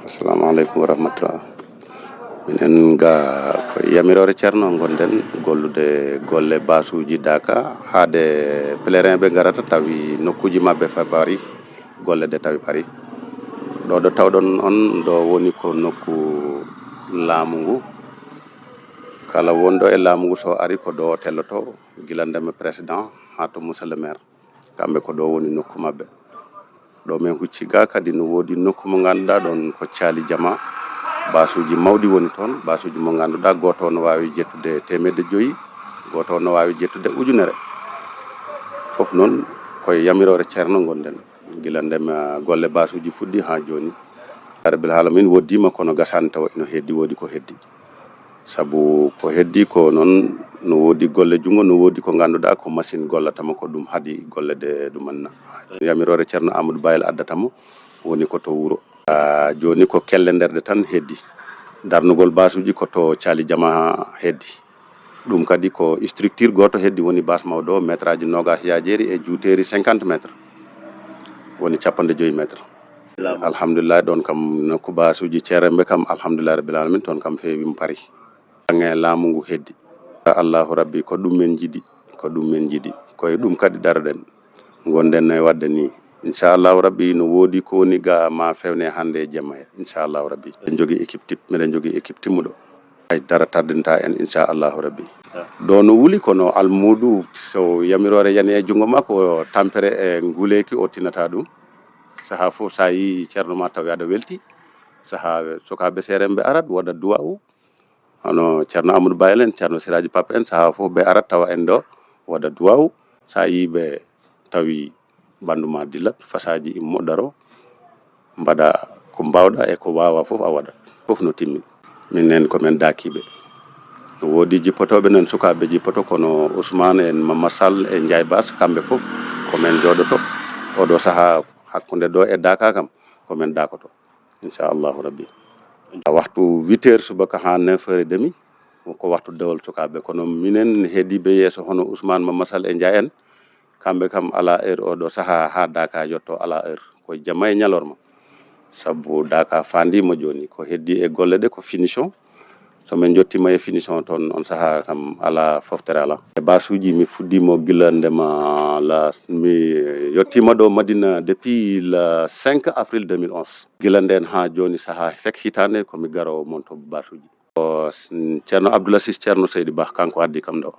Assalamu alaikum warahmatullah. Minen ga ko yamirore ceerno gonden gollude golle basuji daka haade pèlerin be garata tawi nokkuji mabbe fa bari golle de tawi bari do tawdon on do woni ko nokku laamu ngu kala wondo e laamu ngu so ari ko do telloto gilandema président ha to monsieur le maire kambe ko do woni nokku mabbe do men hucci ga kadi no wodi nokku mo ganduda don ko ciali jama basuji mawdi woni ton basuji mo ganduda goto no wawi jettude temedde joyi goto no wawi jettude ujunere fof non koye yamirore ceerno gonden gilandema golle basuji fuddi ha joni rabbil alamin woddima kono gasani taw eno heddi wodi ko heddi sabu ko heddi ko non no wodi golle jungo no wodi ko ganduda ko machine gollatama ko dum hadi golle de dum manna yamirore ceerno amadou bayel addatamo woni ko to wuro joni ko kelle nderde tan heddi darnugol basuji ko to ciali jama heddi dum kadi ko structure goto heddi woni bas mawdo métrage nogas yajeri e juuteri 50 métres woni 50 métres alhamdulillah don kam nokku basuji cerembe kam alhamdulillah rabbil alamin ton kam fewi mo pari nge laamu ngu heddi allahu rabbi ko dum men jidi ko dum kadi darden gonden e wadde ni inchallah rabbi no wodi ko woni ga ma fewne hande jemma inchallah rabbi en jogi équipe type meden jogi équipe timmudo ay dara tardinta en inchallah rabbi do no wuli kono almudu so yamirore yani e jungo makko tampere e nguleki o tinata dum saha fo sayi ceerno ma taw yada welti saha sokabe serembe arat wada duwawu ano ceerno amadou baylen ceerno siraji pap en saha fo be arat tawa en do wada duwawu sayi be tawi banduma dilat fasaji immo daro mbada ko bawda e ko wawa fof a wada fof no timmi minen ko men dakibe no wodi jippotobe non sukabe jippoto kono ousmane en mamma sall e ndiaye bas kambe fof ko men jodoto odo saha hakkunde do e daka kam ko men dakoto inchallah rabbi waxtu 8h subaka ha 9h30 ko waxtu dewal sukabe kono minen hedibe yeso hono ousmane mamma sall e ndiaye en kambe kam ala heure o do saha ha daka yotto ala heure ko jamay nyalorma sabu daka fandi mo joni ko heddi e golle de ko finition so men jottima e finition ton on saha kam ala foftere ala e basuji mi fuddimo gilandema mi yottima do madina depuis le 5 avril 2011 gilanden ha joni saha fek hitande ko mi garo monto basuji o ceerno abdoulaye sis ceerno seydi ba kanko addi kam do